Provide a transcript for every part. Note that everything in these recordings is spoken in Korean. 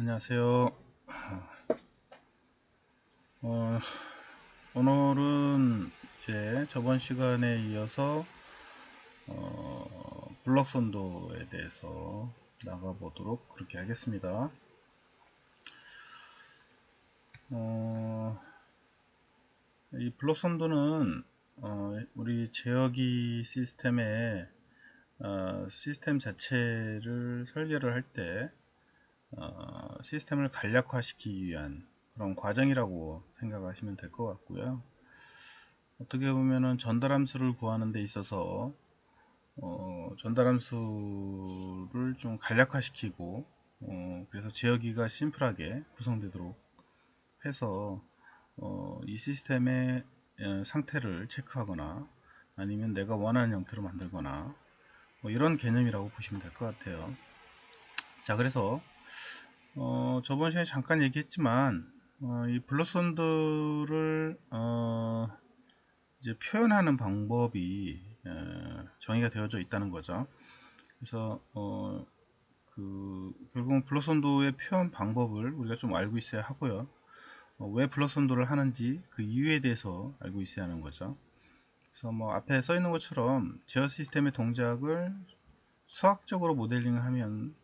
안녕하세요. 오늘은 이제 저번 시간에 이어서 블럭 선도에 대해서 나가보도록 그렇게 하겠습니다. 이 블럭 선도는 우리 제어기 시스템의 시스템 자체를 설계를 할 때 시스템을 간략화시키기 위한 그런 과정이라고 생각하시면 될 것 같고요. 어떻게 보면은 전달함수를 구하는 데 있어서 전달함수를 좀 간략화시키고 그래서 제어기가 심플하게 구성되도록 해서 이 시스템의 상태를 체크하거나 아니면 내가 원하는 형태로 만들거나 뭐 이런 개념이라고 보시면 될 것 같아요. 자, 그래서 저번 시간에 잠깐 얘기했지만 이 블록선들을 이제 표현하는 방법이 정의가 되어져 있다는 거죠. 그래서 결국은 블록선도의 표현 방법을 우리가 좀 알고 있어야 하고요. 왜 블록선도를 하는지 그 이유에 대해서 알고 있어야 하는 거죠. 그래서 뭐 앞에 써 있는 것처럼 제어 시스템의 동작을 수학적으로 모델링하면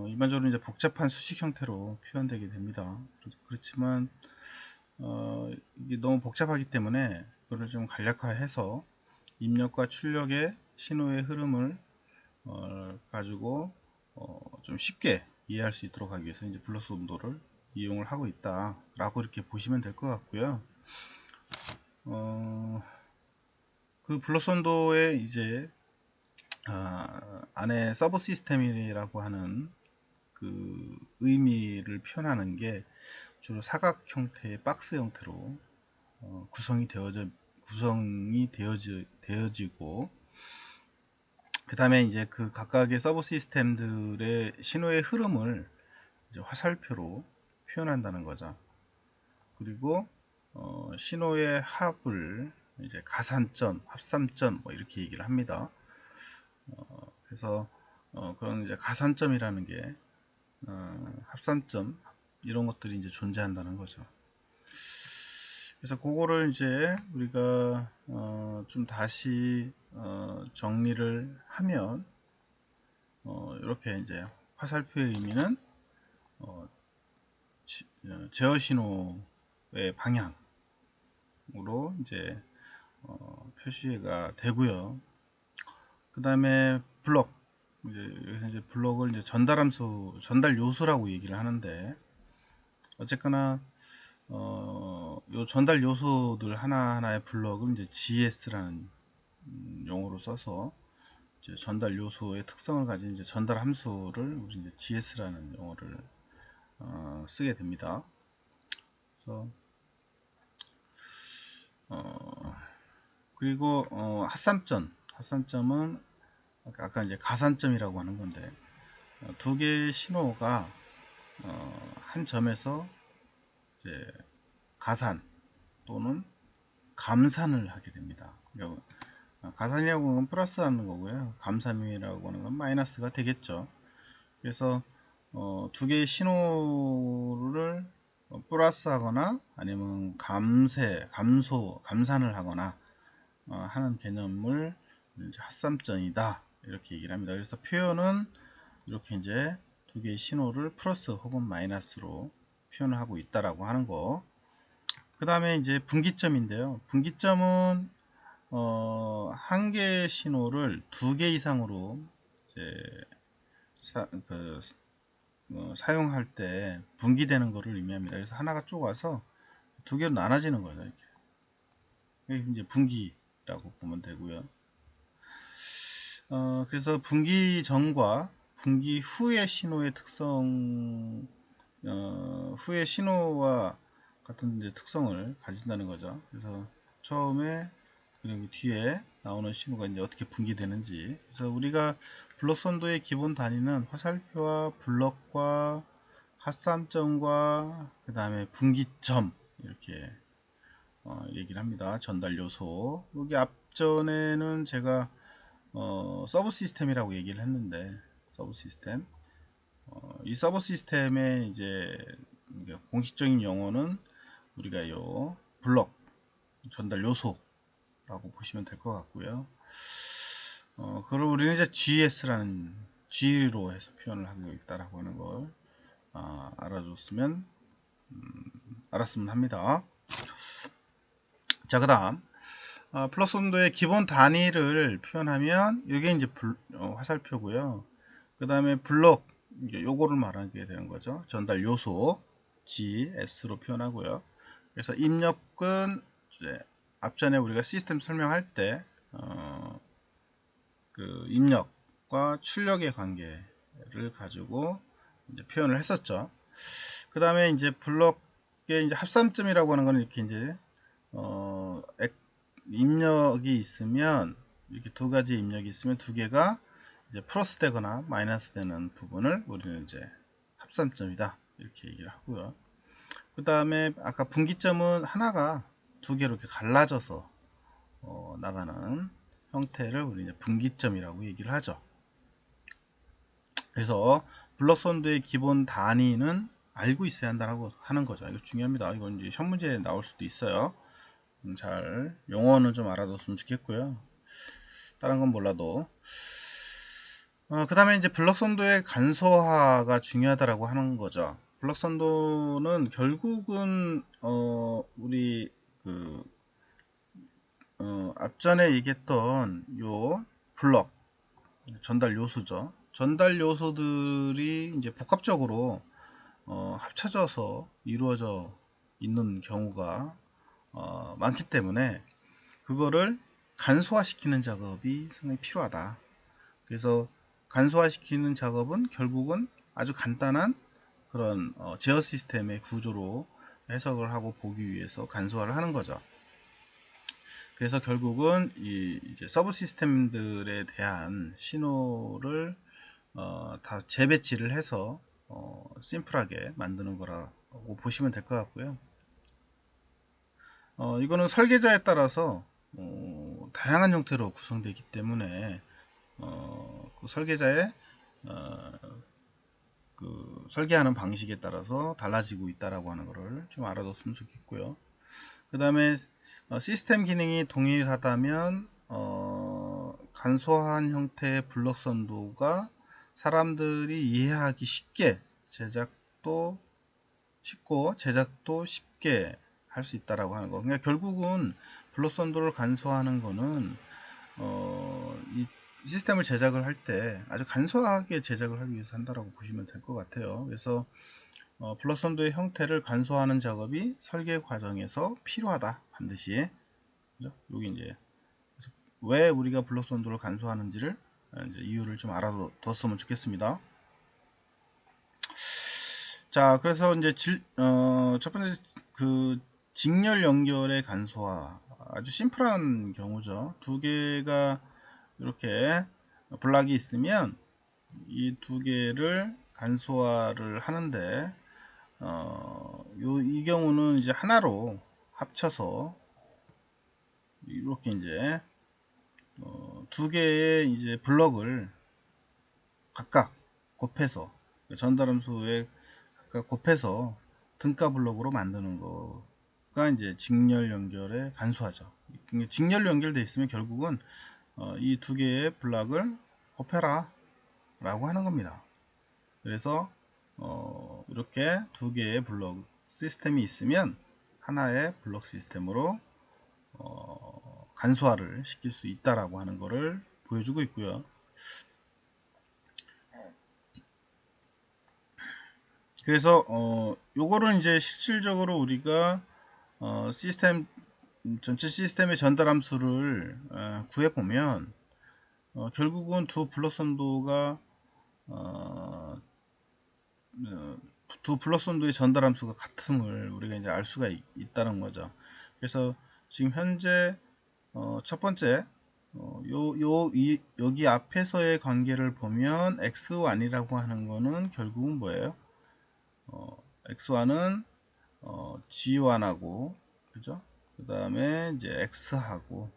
일반적으로 이제 복잡한 수식 형태로 표현되게 됩니다. 그렇지만 이게 너무 복잡하기 때문에 그걸 좀 간략화해서 입력과 출력의 신호의 흐름을 가지고 좀 쉽게 이해할 수 있도록 하기 위해서 이제 블러스 온도를 이용을 하고 있다 라고 이렇게 보시면 될 것 같고요. 그 블러스 온도에 이제 안에 서브 시스템이라고 하는 그 의미를 표현하는 게 주로 사각 형태의 박스 형태로 되어지고, 그 다음에 이제 그 각각의 서브 시스템들의 신호의 흐름을 이제 화살표로 표현한다는 거죠. 그리고 신호의 합을 이제 가산점, 합산점 뭐 이렇게 얘기를 합니다. 그래서 그런 이제 가산점이라는 게 합산점 이런 것들이 이제 존재한다는 거죠. 그래서 그거를 이제 우리가 좀 다시 정리를 하면 이렇게 이제 화살표의 의미는 제어 신호의 방향으로 이제 표시가 되고요. 그 다음에 블럭, 여기서 이제 블럭을 이제 전달 요소라고 얘기를 하는데, 어쨌거나 요 전달 요소들 하나하나의 블럭을 이제 GS라는 용어로 써서 이제 전달 요소의 특성을 가진 이제 전달 함수를 우리 이제 GS라는 용어를 쓰게 됩니다. 그래서 그리고 핫산점은 아까 이제 가산점이라고 하는 건데 두 개의 신호가 한 점에서 이제 가산 또는 감산을 하게 됩니다. 가산이라고 하는 건 플러스 하는 거고요. 감산이라고 하는 건 마이너스가 되겠죠. 그래서 두 개의 신호를 플러스 하거나 아니면 감산을 하거나 하는 개념을 이제 합산점이다 이렇게 얘기를 합니다. 그래서 표현은 이렇게 이제 두 개의 신호를 플러스 혹은 마이너스로 표현을 하고 있다라고 하는 거. 그 다음에 이제 분기점인데요. 분기점은 한 개의 신호를 두 개 이상으로 이제 사용할 때 분기되는 것을 의미합니다. 그래서 하나가 좁아서 두 개로 나눠지는 거죠. 이게 이제 분기라고 보면 되고요. 그래서 분기 전과 분기 후의 신호의 특성, 후의 신호와 같은 이제 특성을 가진다는 거죠. 그래서 처음에 그리고 뒤에 나오는 신호가 이제 어떻게 분기되는지. 그래서 우리가 블록 선도의 기본 단위는 화살표와 블럭과 합산점과 그 다음에 분기점 이렇게 얘기를 합니다. 전달 요소. 여기 앞전에는 제가 서브 시스템이라고 얘기를 했는데 서브 시스템. 이 서버 시스템의 이제 공식적인 용어는 우리가 요 블럭 전달 요소라고 보시면 될 것 같고요. 그걸 우리는 이제 GS라는 G로 해서 표현을 하고 있다라고 하는 걸 알아줬으면 알았으면 합니다. 자, 그다음 플러스 온도의 기본 단위를 표현하면 이게 이제 화살표고요. 그 다음에 블럭 요거를 말하게 되는 거죠. 전달 요소 GS로 표현하고요. 그래서 입력은 이제 앞전에 우리가 시스템 설명할 때 그 입력과 출력의 관계를 가지고 이제 표현을 했었죠. 그 다음에 이제 블럭의 이제 합산점이라고 하는 거는 이렇게 이제 입력이 있으면 이렇게 두 가지 입력이 있으면 두 개가 이제 플러스 되거나 마이너스 되는 부분을 우리는 이제 합산점이다 이렇게 얘기를 하고요. 그 다음에 아까 분기점은 하나가 두 개로 이렇게 갈라져서 나가는 형태를 우리는 분기점이라고 얘기를 하죠. 그래서 블럭 선도의 기본 단위는 알고 있어야 한다고 하는 거죠. 이거 중요합니다. 이건 이제 시험 문제에 나올 수도 있어요. 잘 용어는 좀 알아뒀으면 좋겠고요. 다른 건 몰라도 그 다음에 이제 블럭 선도의 간소화가 중요하다라고 하는 거죠. 블럭 선도는 결국은 우리 그 앞전에 얘기했던 요 블럭 전달 요소죠. 전달 요소들이 이제 복합적으로 합쳐져서 이루어져 있는 경우가 많기 때문에 그거를 간소화시키는 작업이 상당히 필요하다. 그래서 간소화시키는 작업은 결국은 아주 간단한 그런 제어 시스템의 구조로 해석을 하고 보기 위해서 간소화를 하는 거죠. 그래서 결국은 이제 서브 시스템들에 대한 신호를 다 재배치를 해서 심플하게 만드는 거라고 보시면 될 것 같고요. 이거는 설계자에 따라서 다양한 형태로 구성되기 때문에 그 설계자의 그 설계하는 방식에 따라서 달라지고 있다라고 하는 것을 좀 알아뒀으면 좋겠고요. 그 다음에 시스템 기능이 동일하다면 간소한 형태의 블록 선도가 사람들이 이해하기 쉽게 제작도 쉽고 제작도 쉽게 할 수 있다라고 하는 거. 그러니까 결국은 블록 선도를 간소화하는 거는 이 시스템을 제작을 할 때 아주 간소하게 제작을 하기 위해서 한다라고 보시면 될 것 같아요. 그래서 블록 선도의 형태를 간소화하는 작업이 설계 과정에서 필요하다. 반드시. 그죠? 여기 이제 왜 우리가 블록 선도를 간소화하는지를 이제 이유를 좀 알아뒀으면 좋겠습니다. 자, 그래서 이제 첫 번째 그 직렬 연결의 간소화 아주 심플한 경우죠. 두 개가 이렇게 블락이 있으면 이 두 개를 간소화를 하는데 이 경우는 이제 하나로 합쳐서 이렇게 이제 두 개의 이제 블럭을 각각 곱해서 전달함수에 각각 곱해서 등가 블럭으로 만드는 거가 이제 직렬 연결의 간소화죠. 직렬 연결돼 있으면 결국은 이 두 개의 블럭을 곱해라 라고 하는 겁니다. 그래서 이렇게 두 개의 블럭 시스템이 있으면 하나의 블럭 시스템으로 간소화를 시킬 수 있다라고 하는 것을 보여주고 있고요. 그래서 요거를 이제 실질적으로 우리가 시스템 전체 시스템의 전달 함수를 구해 보면 결국은 두 블럭 선도가 두 블럭 선도의 전달 함수가 같음을 우리가 이제 알 수가 있다는 거죠. 그래서 지금 현재 첫 번째 여기 앞에서의 관계를 보면 x1이라고 하는 거는 결국은 뭐예요? x1은 g1하고 그죠? 그 다음에 이제 x하고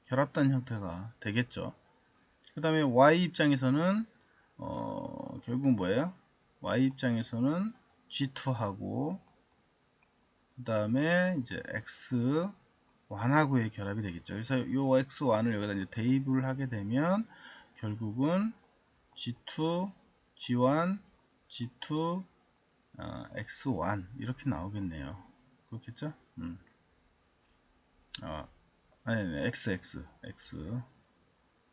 결합된 형태가 되겠죠. 그 다음에 y 입장에서는 결국 뭐예요? y 입장에서는 g2하고 그 다음에 이제 x1하고의 결합이 되겠죠. 그래서 요 x1을 여기다 이제 대입을 하게 되면 결국은 g2, g1, g2, x1 이렇게 나오겠네요. 그렇겠죠? 아니,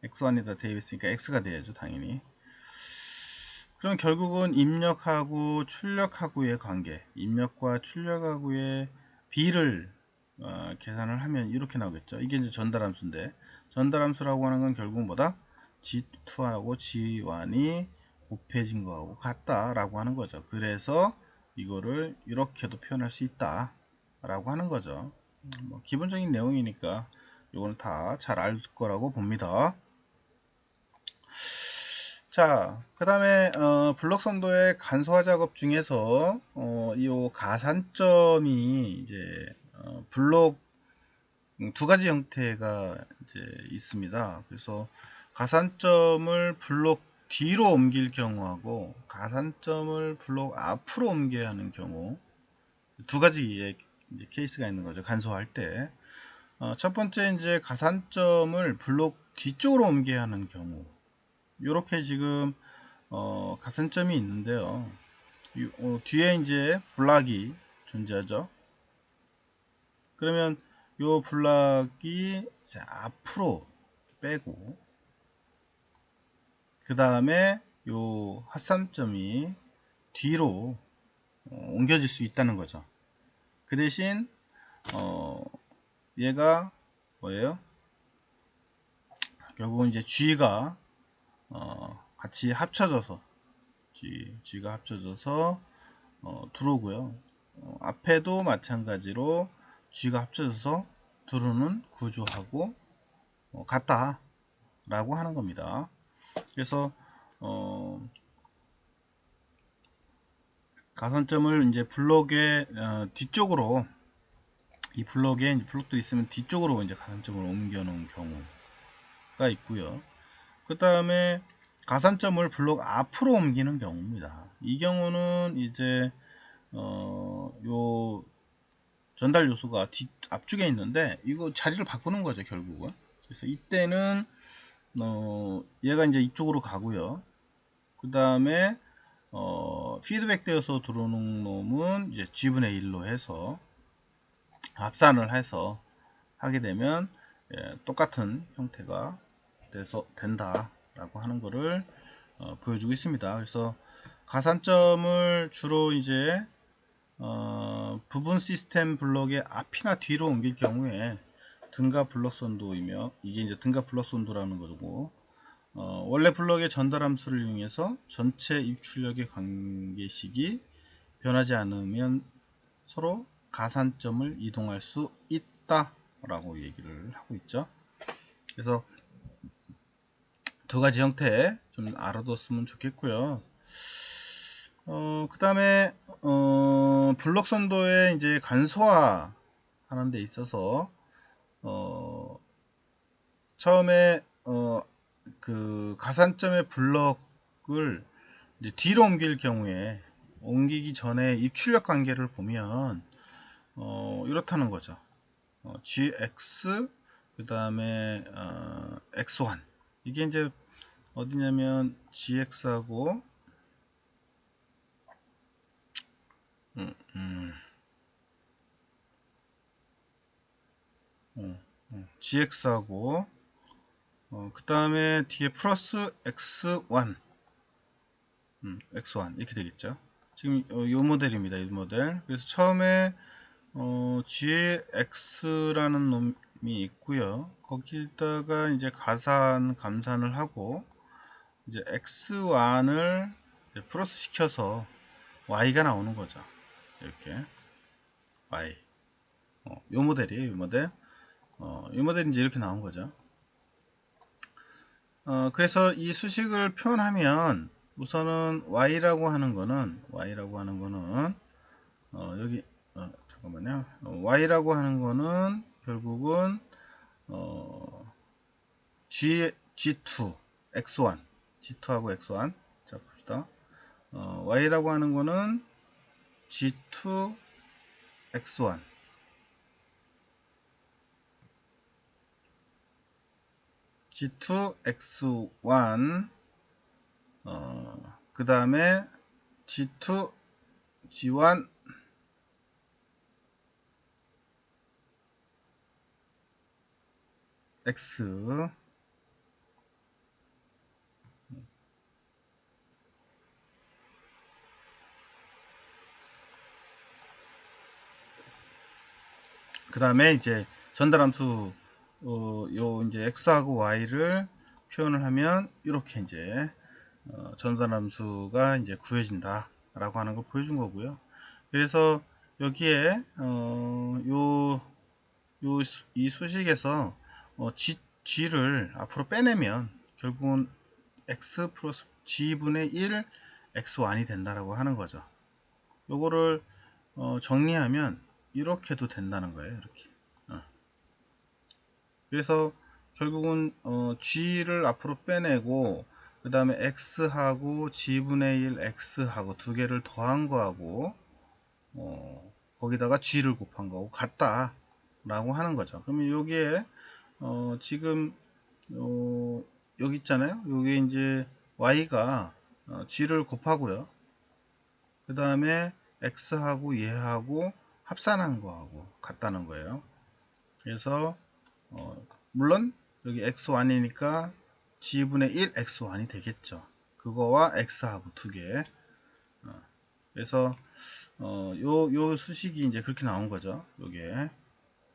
x1에다 대입했으니까 x가 돼야죠, 당연히. 그럼 결국은 입력하고 출력하고의 관계, 입력과 출력하고의 비를 계산을 하면 이렇게 나오겠죠. 이게 이제 전달함수인데, 전달함수라고 하는 건 결국 뭐다? G2하고 G1이 곱해진 거하고 같다라고 하는 거죠. 그래서 이거를 이렇게도 표현할 수 있다 라고 하는 거죠. 뭐 기본적인 내용이니까 이거는 다 잘 알 거라고 봅니다. 자, 그 다음에 블록 선도의 간소화 작업 중에서 이 가산점이 이제 블록 두 가지 형태가 이제 있습니다. 그래서 가산점을 블록 뒤로 옮길 경우하고 가산점을 블록 앞으로 옮겨야 하는 경우 두 가지의 케이스가 있는 거죠. 간소화할 때. 첫 번째 이제 가산점을 블록 뒤쪽으로 옮겨야 하는 경우. 이렇게 지금 가산점이 있는데요. 뒤에 이제 블락이 존재하죠. 그러면 요 블락이 앞으로 빼고 그 다음에 요 합산점이 뒤로 옮겨질 수 있다는 거죠. 그 대신 얘가 뭐예요? 결국은 이제 G가 같이 합쳐져서 G가 합쳐져서 들어오고요. 앞에도 마찬가지로 G가 합쳐져서 들어오는 구조하고 같다 라고 하는 겁니다. 그래서 가산점을 이제 블록의 뒤쪽으로 이 블록에 이제 블록도 있으면 뒤쪽으로 이제 가산점을 옮겨 놓은 경우가 있고요. 그 다음에 가산점을 블록 앞으로 옮기는 경우입니다. 이 경우는 이제 요 전달 요소가 앞쪽에 있는데 이거 자리를 바꾸는 거죠, 결국은. 그래서 이때는 얘가 이제 이쪽으로 가고요. 그 다음에 피드백 되어서 들어오는 놈은 이제 G분의 1로 해서 합산을 해서 하게 되면 똑같은 형태가 돼서 된다 라고 하는 거를 보여주고 있습니다. 그래서 가산점을 주로 이제 부분 시스템 블록의 앞이나 뒤로 옮길 경우에 등가 블록 선도이며 이게 이제 등가 블록 선도라는 거고 원래 블록의 전달 함수를 이용해서 전체 입출력의 관계식이 변하지 않으면 서로 가산점을 이동할 수 있다 라고 얘기를 하고 있죠. 그래서 두 가지 형태 좀 알아뒀으면 좋겠고요. 그 다음에 블록 선도에 이제 간소화 하는 데 있어서 처음에 그 가산점의 블럭을 이제 뒤로 옮길 경우에 옮기기 전에 입출력 관계를 보면 이렇다는 거죠. gx 그 다음에 x1 이게 이제 어디냐면 gx하고 gx하고 그 다음에 뒤에 플러스 x1 x1 이렇게 되겠죠. 지금 이 모델입니다. 이 모델. 그래서 처음에 gx라는 놈이 있고요. 거기다가 이제 감산을 하고 이제 x1을 플러스 시켜서 y가 나오는 거죠. 이렇게 y. 이 모델이에요. 이 모델. 이 모델이 이제 이렇게 나온 거죠. 그래서 이 수식을 표현하면 우선은 y라고 하는 거는 여기 잠깐만요. y라고 하는 거는 결국은 G2 x1 G2하고 x1 자 봅시다. y라고 하는 거는 g2 x1 g2 x1 그 다음에 g2 g1 x 그 다음에 이제 전달함수 요 이제 x하고 y를 표현을 하면 이렇게 이제 전달함수가 이제 구해진다 라고 하는 걸 보여준 거고요. 그래서 여기에 이 수식에서 g를 앞으로 빼내면 결국은 x 플러스 g분의 1 x1이 된다라고 하는 거죠. 요거를 정리하면 이렇게도 된다는 거예요. 이렇게. 그래서 결국은 g를 앞으로 빼내고 그 다음에 x하고 g분의 1 x하고 두 개를 더한 거하고 거기다가 g를 곱한 거하고 같다 라고 하는 거죠. 그러면 여기에 지금 여기 있잖아요. 여기 이제 y가 g를 곱하고요. 그 다음에 x하고 얘하고 합산한 거하고 같다는 거예요. 그래서 물론 여기 x1이니까 g분의 1 x1이 되겠죠. 그거와 x하고 두 개. 그래서 요 수식이 이제 그렇게 나온 거죠. 요게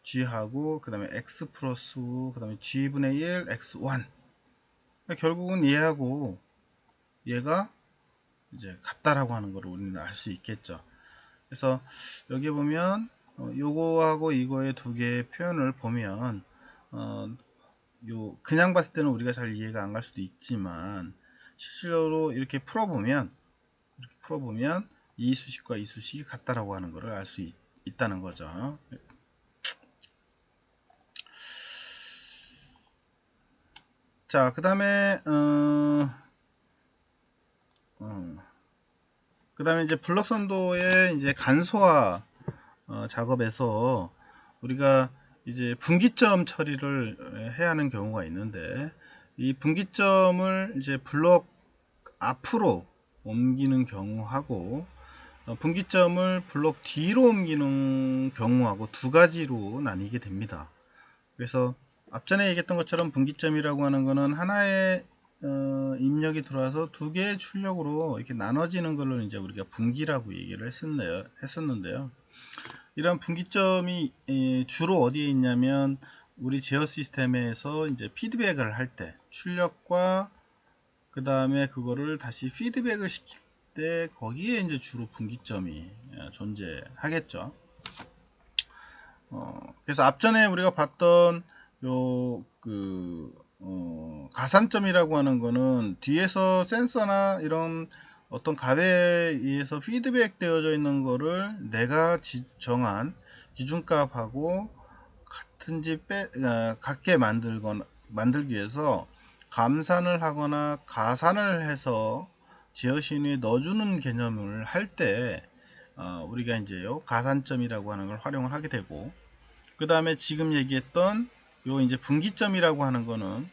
g하고 그 다음에 x 플러스 그 다음에 g분의 1 x1. 그러니까 결국은 얘하고 얘가 이제 같다라고 하는 걸 우리는 알 수 있겠죠. 그래서 여기 보면 요거하고 이거의 두 개의 표현을 보면 그냥 봤을 때는 우리가 잘 이해가 안 갈 수도 있지만 실질적으로 이렇게 풀어보면 이 수식과 이 수식이 같다라고 하는 것을 알 수 있다는 거죠. 자, 그 다음에 이제 블럭 선도의 이제 간소화 작업에서 우리가 이제 분기점 처리를 해야 하는 경우가 있는데 이 분기점을 이제 블럭 앞으로 옮기는 경우하고 분기점을 블럭 뒤로 옮기는 경우하고 두 가지로 나뉘게 됩니다. 그래서 앞전에 얘기했던 것처럼 분기점이라고 하는 것은 하나의 입력이 들어와서 두 개의 출력으로 이렇게 나눠지는 걸로 이제 우리가 분기라고 얘기를 했었는데요. 이런 분기점이 주로 어디에 있냐면 우리 제어 시스템에서 이제 피드백을 할 때 출력과 그 다음에 그거를 다시 피드백을 시킬 때 거기에 이제 주로 분기점이 존재하겠죠. 그래서 앞전에 우리가 봤던 가산점이라고 하는 거는 뒤에서 센서나 이런 어떤 값에 의해서 피드백 되어져 있는 거를 내가 정한 기준값하고 같은지 같게 만들기 위해서 감산을 하거나 가산을 해서 제어신호에 넣어주는 개념을 할 때 우리가 이제요 가산점이라고 하는 걸 활용을 하게 되고, 그 다음에 지금 얘기했던 요 이제 분기점이라고 하는 거는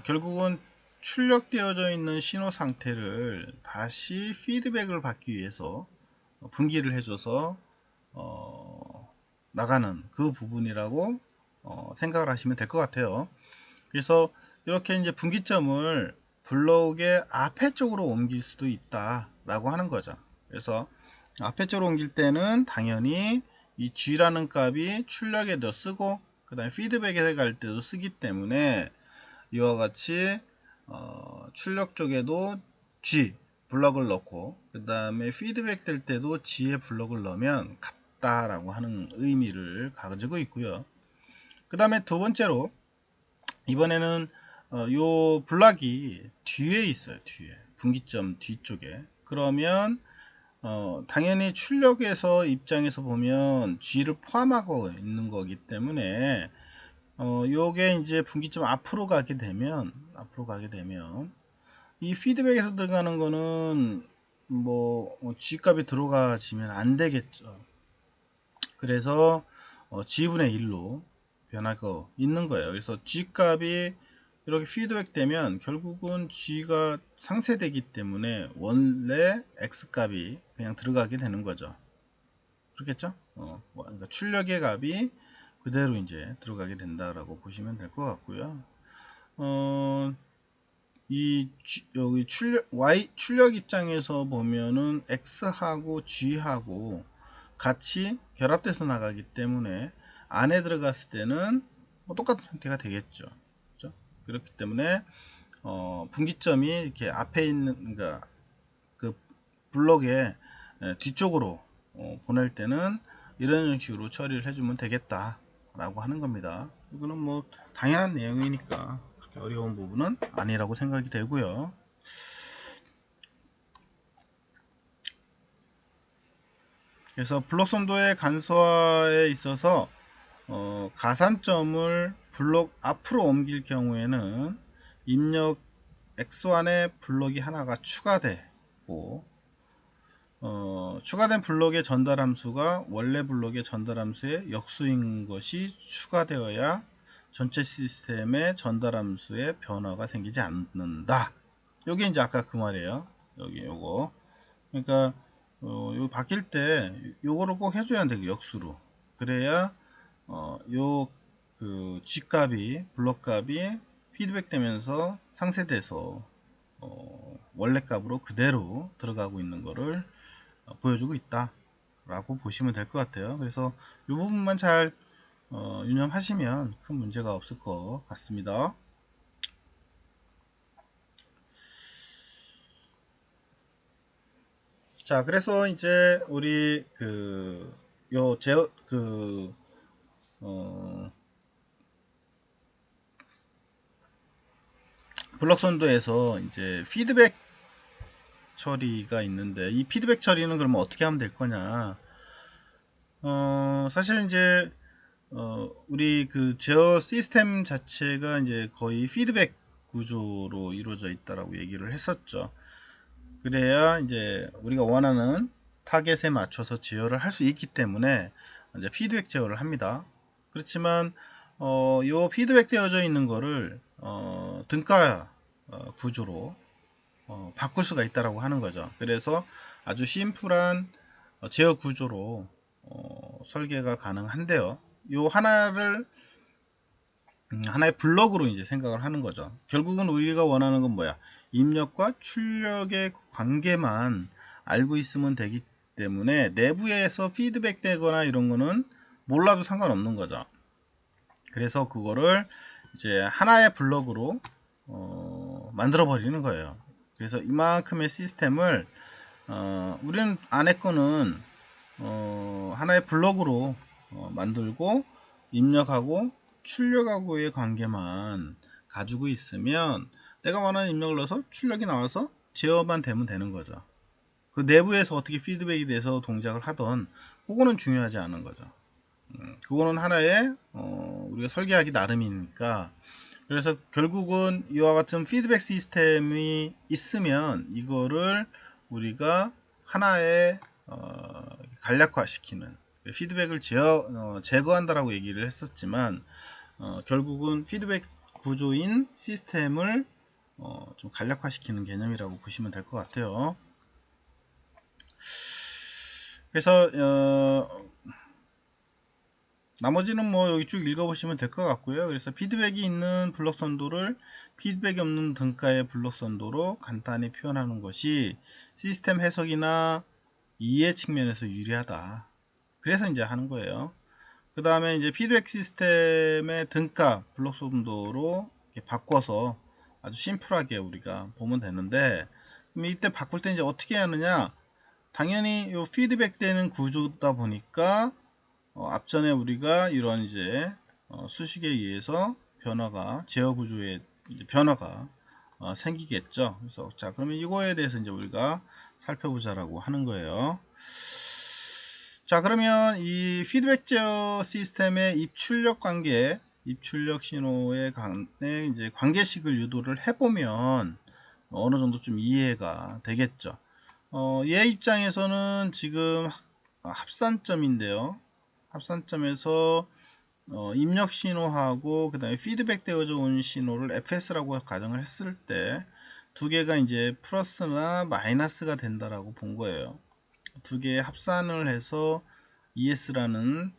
결국은 출력되어져 있는 신호 상태를 다시 피드백을 받기 위해서 분기를 해줘서 나가는 그 부분이라고 생각을 하시면 될 것 같아요. 그래서 이렇게 이제 분기점을 블록의 앞에 쪽으로 옮길 수도 있다라고 하는 거죠. 그래서 앞에 쪽으로 옮길 때는 당연히 이 G라는 값이 출력에도 쓰고 그 다음에 피드백에 갈 때도 쓰기 때문에 이와 같이 출력 쪽에도 G 블럭을 넣고 그 다음에 피드백 될 때도 G의 블럭을 넣으면 같다라고 하는 의미를 가지고 있고요. 그 다음에 두 번째로 이번에는 요 블락이 뒤에 있어요. 뒤에 분기점 뒤쪽에. 그러면 당연히 출력에서 입장에서 보면 G를 포함하고 있는 거기 때문에 요게 이제 분기점 앞으로 가게 되면 이 피드백에서 들어가는 거는 뭐 G 값이 들어가지면 안 되겠죠. 그래서 G분의 1로 변하고 있는 거예요. 그래서 G 값이 이렇게 피드백 되면 결국은 G가 상쇄되기 때문에 원래 X 값이 그냥 들어가게 되는 거죠. 그렇겠죠? 그러니까 출력의 값이 그대로 이제 들어가게 된다라고 보시면 될 것 같고요. 여기 출력 입장에서 보면은 X하고 G하고 같이 결합돼서 나가기 때문에 안에 들어갔을 때는 뭐 똑같은 형태가 되겠죠. 그렇죠? 그렇기 때문에 분기점이 이렇게 앞에 있는 그러니까 그 블록의 뒤쪽으로 보낼 때는 이런 형식으로 처리를 해주면 되겠다 라고 하는 겁니다. 이거는 뭐 당연한 내용이니까 그렇게 어려운 부분은 아니라고 생각이 되고요. 그래서 블록 선도의 간소화에 있어서 가산점을 블록 앞으로 옮길 경우에는 입력 X1에 블록이 하나가 추가되고 추가된 블록의 전달 함수가 원래 블록의 전달 함수의 역수인 것이 추가되어야 전체 시스템의 전달 함수의 변화가 생기지 않는다. 요게 이제 아까 그 말이에요. 여기 요거. 그러니까 요 바뀔 때 요거를 꼭 해줘야 돼. 역수로. 그래야 요 그 G 값이 블록 값이 피드백 되면서 상쇄돼서 원래 값으로 그대로 들어가고 있는 거를 보여주고 있다 라고 보시면 될 것 같아요. 그래서 이 부분만 잘 유념하시면 큰 문제가 없을 것 같습니다. 자, 그래서 이제 우리 요 제어 블록 선도에서 이제 피드백 처리가 있는데 이 피드백 처리는 그러면 어떻게 하면 될 거냐? 사실 이제 우리 그 제어 시스템 자체가 이제 거의 피드백 구조로 이루어져 있다라고 얘기를 했었죠. 그래야 이제 우리가 원하는 타겟에 맞춰서 제어를 할 수 있기 때문에 이제 피드백 제어를 합니다. 그렇지만 요 피드백 되어져 있는 거를 등가 구조로 바꿀 수가 있다라고 하는 거죠. 그래서 아주 심플한 제어 구조로 설계가 가능한데요. 요 하나의 블럭으로 이제 생각을 하는 거죠. 결국은 우리가 원하는 건 뭐야? 입력과 출력의 관계만 알고 있으면 되기 때문에 내부에서 피드백 되거나 이런 거는 몰라도 상관없는 거죠. 그래서 그거를 이제 하나의 블럭으로 만들어 버리는 거예요. 그래서 이만큼의 시스템을 우리는 안에 거는 하나의 블럭으로 만들고 입력하고 출력하고의 관계만 가지고 있으면 내가 원하는 입력을 넣어서 출력이 나와서 제어만 되면 되는 거죠. 그 내부에서 어떻게 피드백이 돼서 동작을 하던 그거는 중요하지 않은 거죠. 그거는 하나의 우리가 설계하기 나름이니까. 그래서 결국은 이와 같은 피드백 시스템이 있으면 이거를 우리가 하나의 간략화시키는 피드백을 제거한다라고 얘기를 했었지만 결국은 피드백 구조인 시스템을 좀 간략화시키는 개념이라고 보시면 될 것 같아요. 그래서 나머지는 뭐 여기 쭉 읽어보시면 될 것 같고요. 그래서 피드백이 있는 블록 선도를 피드백이 없는 등가의 블록 선도로 간단히 표현하는 것이 시스템 해석이나 이해 측면에서 유리하다. 그래서 이제 하는 거예요. 그 다음에 이제 피드백 시스템의 등가 블록 선도로 이렇게 바꿔서 아주 심플하게 우리가 보면 되는데, 그럼 이때 바꿀 때 이제 어떻게 하느냐? 당연히 이 피드백 되는 구조다 보니까 앞전에 우리가 이런 이제 수식에 의해서 변화가 제어 구조의 변화가 생기겠죠. 그래서 자, 그러면 이거에 대해서 이제 우리가 살펴보자라고 하는 거예요. 자, 그러면 이 피드백 제어 시스템의 입출력 관계, 입출력 신호의 간에 이제 관계식을 유도를 해보면 어느 정도 좀 이해가 되겠죠. 얘 입장에서는 지금 합산점인데요. 합산점에서 입력 신호하고 그 다음에 피드백 되어져 온 신호를 fs라고 가정을 했을 때 두 개가 이제 플러스나 마이너스가 된다라고 본 거예요. 두 개의 합산을 해서 ES라는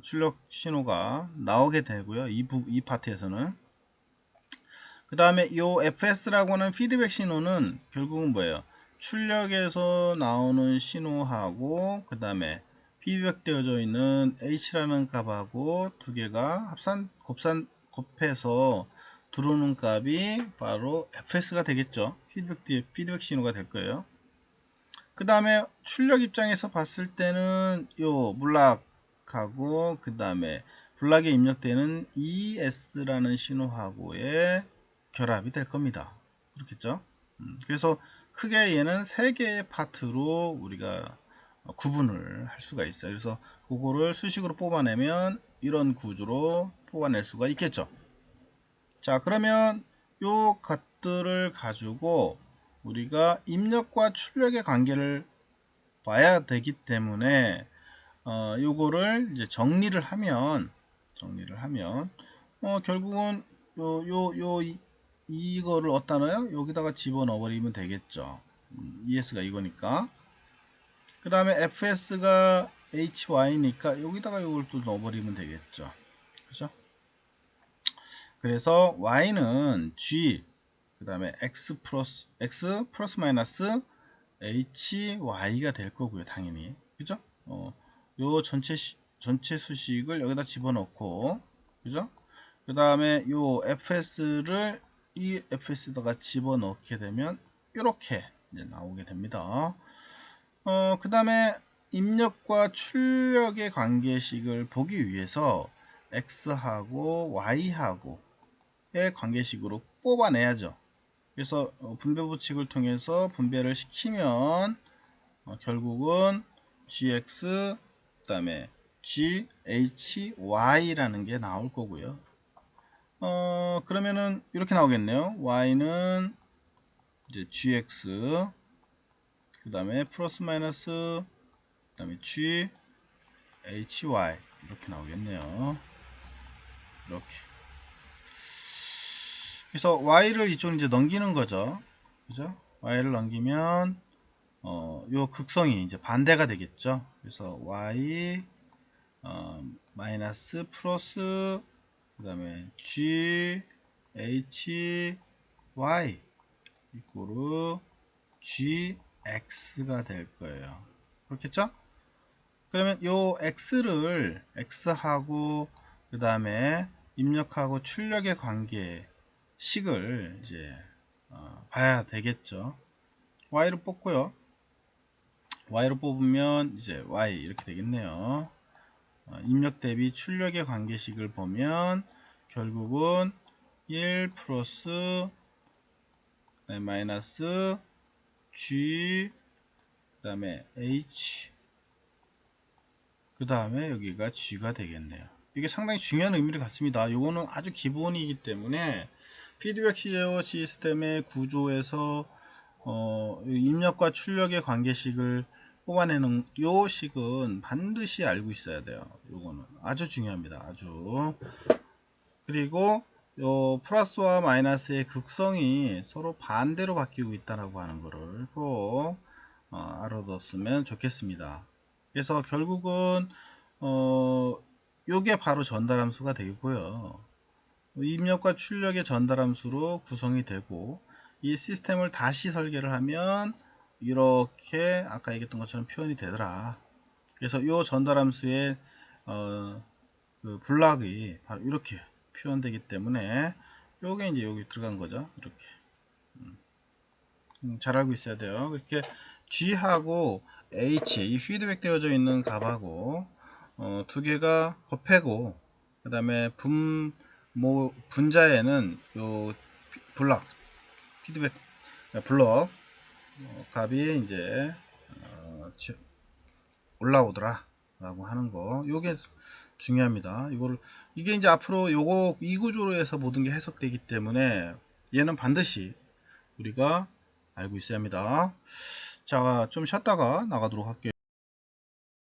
출력 신호가 나오게 되고요. 이 파트에서는 그 다음에 이 FS라고 하는 피드백 신호는 결국은 뭐예요? 출력에서 나오는 신호하고 그 다음에 피드백 되어져 있는 H라는 값하고 두 개가 곱해서 들어오는 값이 바로 FS가 되겠죠. 피드백 신호가 될 거예요. 그 다음에 출력 입장에서 봤을 때는 요 블락하고 그 다음에 블락에 입력되는 ES라는 신호하고의 결합이 될 겁니다. 그렇겠죠? 그래서 크게 얘는 세 개의 파트로 우리가 구분을 할 수가 있어요. 그래서 그거를 수식으로 뽑아내면 이런 구조로 뽑아낼 수가 있겠죠. 자, 그러면 요 값들을 가지고 우리가 입력과 출력의 관계를 봐야 되기 때문에 요거를 이제 정리를 하면 결국은 이거를 어디다나요? 여기다가 집어넣어 버리면 되겠죠. ES가 이거니까. 그 다음에 FS가 HY니까 여기다가 이걸 또 넣어버리면 되겠죠. 그죠? 그래서 Y는 G, 그 다음에 X 플러스 마이너스 HY가 될 거고요. 당연히. 그죠? 요 전체 수식을 여기다 집어넣고, 그죠? 그 다음에 요 FS를 이 FS에다가 집어넣게 되면 이렇게 이제 나오게 됩니다. 그 다음에 입력과 출력의 관계식을 보기 위해서 X하고 Y하고의 관계식으로 뽑아내야죠. 그래서 분배 법칙을 통해서 분배를 시키면 결국은 gx 그 다음에 ghy라는 게 나올 거고요. 그러면은 이렇게 나오겠네요. y는 이제 gx 그 다음에 플러스 마이너스 그 다음에 g hy 이렇게 나오겠네요. 이렇게. 그래서 y를 이쪽으로 이제 넘기는 거죠. 그죠? y를 넘기면 요 극성이 이제 반대가 되겠죠. 그래서 y 마이너스 플러스 그 다음에 g h y 이꼬르 g x가 될 거예요. 그렇겠죠? 그러면 요 x를 x하고 그 다음에 입력하고 출력의 관계 식을 이제 봐야 되겠죠. y를 뽑고요. y로 뽑으면 이제 y 이렇게 되겠네요. 입력 대비 출력의 관계식을 보면 결국은 1 플러스 마이너스 g 그 다음에 h 그 다음에 여기가 g가 되겠네요. 이게 상당히 중요한 의미를 갖습니다. 이거는 아주 기본이기 때문에 피드백 제어 시스템의 구조에서 입력과 출력의 관계식을 뽑아내는 요 식은 반드시 알고 있어야 돼요. 요거는 아주 중요합니다. 아주. 그리고 요 플러스와 마이너스의 극성이 서로 반대로 바뀌고 있다라고 하는 거를 꼭 알아뒀으면 좋겠습니다. 그래서 결국은 요게 바로 전달함수가 되고요. 입력과 출력의 전달함수로 구성이 되고 이 시스템을 다시 설계를 하면 이렇게 아까 얘기했던 것처럼 표현이 되더라. 그래서 이 전달함수의 그 블락이 바로 이렇게 표현되기 때문에 요게 이제 여기 들어간 거죠. 이렇게 잘 알고 있어야 돼요. 이렇게 G하고 H 이 피드백 되어져 있는 값하고 두 개가 곱해고 그 다음에 분자에는 요 블락 피드백 블럭 값이 이제 올라오더라 라고 하는 거 요게 중요합니다. 이게 이제 앞으로 이 구조로 해서 모든 게 해석되기 때문에 얘는 반드시 우리가 알고 있어야 합니다. 자, 좀 쉬었다가 나가도록 할게요.